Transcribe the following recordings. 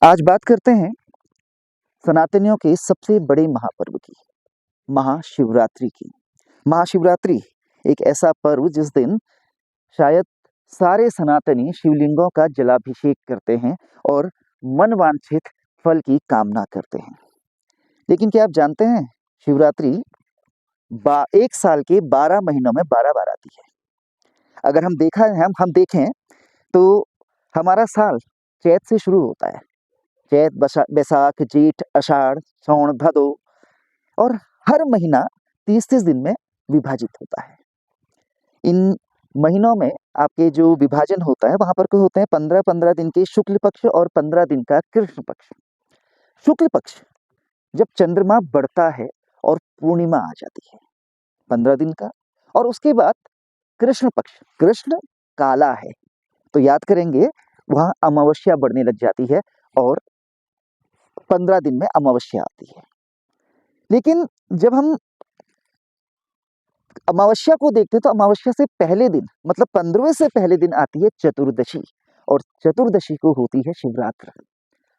आज बात करते हैं सनातनियों के सबसे बड़े महापर्व की, महाशिवरात्रि की। महाशिवरात्रि एक ऐसा पर्व जिस दिन शायद सारे सनातनी शिवलिंगों का जलाभिषेक करते हैं और मनवांछित फल की कामना करते हैं। लेकिन क्या आप जानते हैं, शिवरात्रि एक साल के 12 महीनों में 12 बार आती है। अगर हम देखें तो हमारा साल चैत से शुरू होता है। चैत, बैसाख, जेठ, आषाढ़, श्रावण, भादो, और हर महीना 30-30 दिन में विभाजित होता है। इन महीनों में आपके जो विभाजन होता है वहां पर क्या होते हैं, 15-15 दिन के शुक्ल पक्ष और 15 दिन का कृष्ण पक्ष। शुक्ल पक्ष जब चंद्रमा बढ़ता है और पूर्णिमा आ जाती है 15 दिन का, और उसके बाद कृष्ण पक्ष, कृष्ण काला है तो याद करेंगे वहां अमावस्या बढ़ने लग जाती है और 15 दिन में अमावस्या आती है। लेकिन जब हम अमावस्या को देखते हैं तो अमावस्या से पहले दिन, मतलब 15वें से पहले दिन आती है चतुर्दशी, और चतुर्दशी को होती है शिवरात्रि।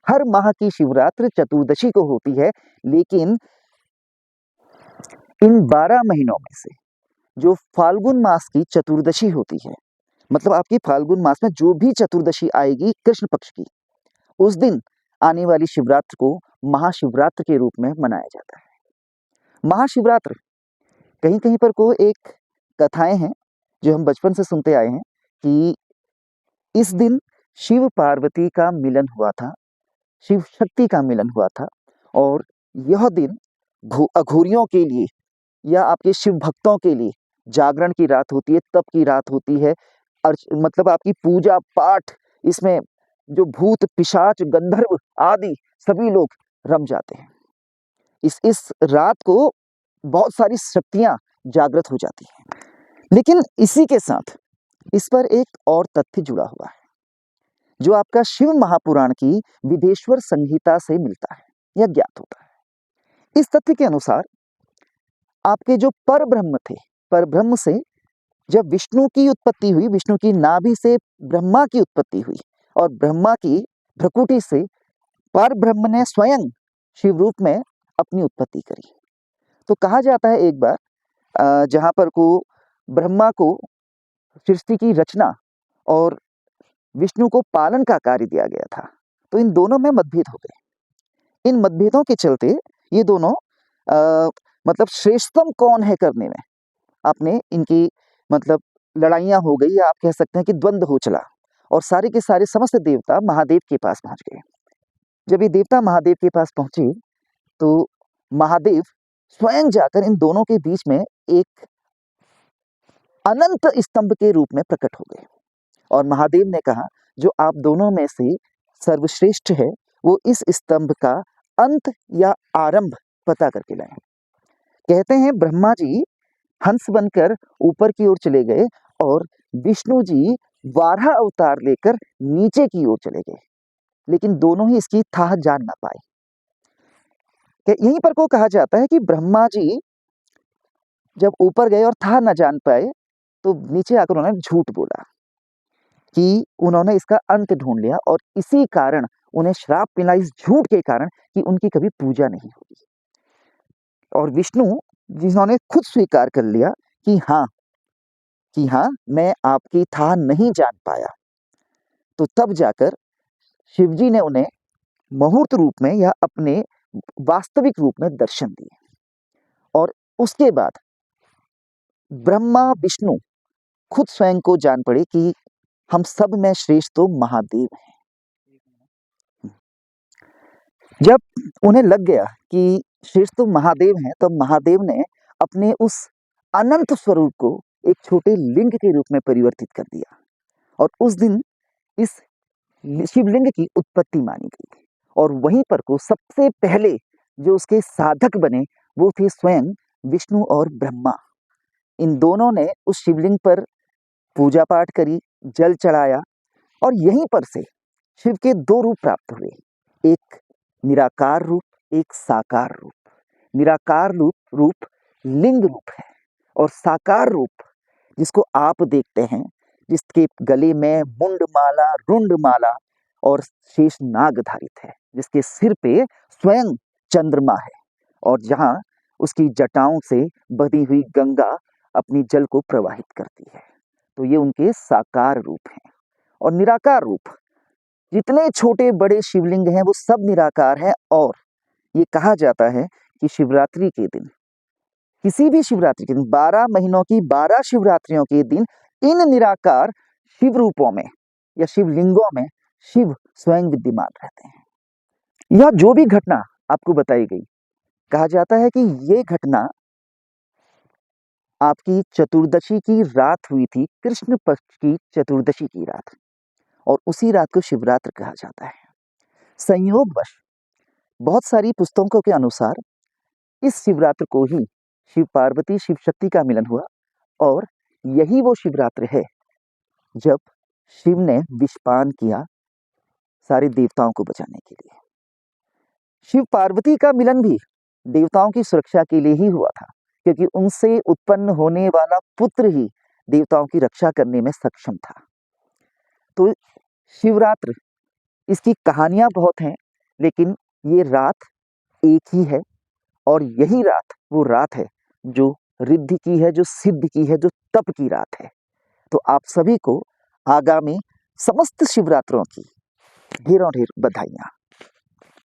हर माह की शिवरात्रि चतुर्दशी को होती है। लेकिन इन 12 महीनों में से जो फाल्गुन मास की चतुर्दशी होती है, मतलब आपकी फाल्गुन मास में जो भी चतुर्दशी आएगी कृष्ण पक्ष की, उस दिन आने वाली शिवरात्रि को महाशिवरात्रि के रूप में मनाया जाता है। महाशिवरात्रि कहीं कहीं पर को एक कथाएं हैं जो हम बचपन से सुनते आए हैं कि इस दिन शिव पार्वती का मिलन हुआ था, शिव शक्ति का मिलन हुआ था, और यह दिन अघोरियों के लिए या आपके शिव भक्तों के लिए जागरण की रात होती है, तप की रात होती है। मतलब आपकी पूजा पाठ, इसमें जो भूत पिशाच गंधर्व आदि सभी लोग रम जाते हैं। इस रात को बहुत सारी शक्तियां जागृत हो जाती हैं। लेकिन इसी के साथ इस पर एक और तथ्य जुड़ा हुआ है जो आपका शिव महापुराण की विदेश्वर संहिता से मिलता है या ज्ञात होता है। इस तथ्य के अनुसार आपके जो पर ब्रह्म थे, पर ब्रह्म से जब विष्णु की उत्पत्ति हुई, विष्णु की नाभि से ब्रह्मा की उत्पत्ति हुई, और ब्रह्मा की भ्रकुटी से पर ब्रह्म ने स्वयं शिव रूप में अपनी उत्पत्ति करी। तो कहा जाता है एक बार जहां पर को ब्रह्मा को सृष्टि की रचना और विष्णु को पालन का कार्य दिया गया था, तो इन दोनों में मतभेद हो गए। इन मतभेदों के चलते ये दोनों मतलब श्रेष्ठतम कौन है करने में आपने इनकी मतलब लड़ाइयां हो गई, या आप कह सकते हैं कि द्वंद्व हो चला, और सारे के सारे समस्त देवता महादेव के पास पहुंच गए। जब ये देवता महादेव के पास पहुंचे तो महादेव स्वयं जाकर इन दोनों के बीच में एक अनंत स्तंभ के रूप में प्रकट हो गए, और महादेव ने कहा जो आप दोनों में से सर्वश्रेष्ठ है वो इस स्तंभ का अंत या आरंभ पता करके लाए। कहते हैं ब्रह्मा जी हंस बनकर ऊपर की ओर चले गए और विष्णु जी वाराह अवतार लेकर नीचे की ओर चले गए, लेकिन दोनों ही इसकी थाह जान ना पाए। यहीं पर को कहा जाता है कि ब्रह्मा जी जब ऊपर गए और थाह न जान पाए तो नीचे आकर उन्होंने झूठ बोला कि उन्होंने इसका अंत ढूंढ लिया, और इसी कारण उन्हें श्राप मिला इस झूठ के कारण कि उनकी कभी पूजा नहीं होगी। और विष्णु जिन्होंने खुद स्वीकार कर लिया कि हाँ मैं आपकी था नहीं जान पाया, तो तब जाकर शिवजी ने उन्हें मुहूर्त रूप में या अपने वास्तविक रूप में दर्शन दिए, और उसके बाद ब्रह्मा विष्णु खुद स्वयं को जान पड़े कि हम सब में श्रेष्ठ तो महादेव हैं। जब उन्हें लग गया कि श्रेष्ठ तो महादेव हैं, तब महादेव ने अपने उस अनंत स्वरूप को एक छोटे लिंग के रूप में परिवर्तित कर दिया, और उस दिन इस शिवलिंग की उत्पत्ति मानी गई। और वहीं पर को सबसे पहले जो उसके साधक बने वो थे स्वयं विष्णु और ब्रह्मा। इन दोनों ने उस शिवलिंग पर पूजा पाठ करी, जल चढ़ाया, और यहीं पर से शिव के दो रूप प्राप्त हुए, एक निराकार रूप, एक साकार रूप। निराकार रूप लिंग रूप है, और साकार रूप जिसको आप देखते हैं, जिसके गले में मुंड माला, रुंड माला और शेष नाग धारित है, जिसके सिर पे स्वयं चंद्रमा है और जहाँ उसकी जटाओं से बही हुई गंगा अपनी जल को प्रवाहित करती है। तो ये उनके साकार रूप हैं। और निराकार रूप, जितने छोटे बड़े शिवलिंग हैं वो सब निराकार हैं। और ये कहा जाता है कि शिवरात्रि के दिन, किसी भी शिवरात्रि के दिन, 12 महीनों की 12 शिवरात्रियों के दिन इन निराकार शिव रूपों में या शिवलिंगों में शिव स्वयं विद्यमान रहते हैं। यह जो भी घटना आपको बताई गई, कहा जाता है कि ये घटना आपकी चतुर्दशी की रात हुई थी, कृष्ण पक्ष की चतुर्दशी की रात, और उसी रात को शिवरात्रि कहा जाता है। संयोगवश बहुत सारी पुस्तकों के अनुसार इस शिवरात्रि को ही शिव पार्वती शिव शक्ति का मिलन हुआ, और यही वो शिवरात्रि है जब शिव ने विषपान किया सारे देवताओं को बचाने के लिए। शिव पार्वती का मिलन भी देवताओं की सुरक्षा के लिए ही हुआ था, क्योंकि उनसे उत्पन्न होने वाला पुत्र ही देवताओं की रक्षा करने में सक्षम था। तो शिवरात्रि, इसकी कहानियां बहुत हैं, लेकिन ये रात एक ही है, और यही रात वो रात है जो रिद्धि की है, जो सिद्ध की है, जो तप की रात है। तो आप सभी को आगामी समस्त शिवरात्रों की ढेरों ढेर बधाइयां।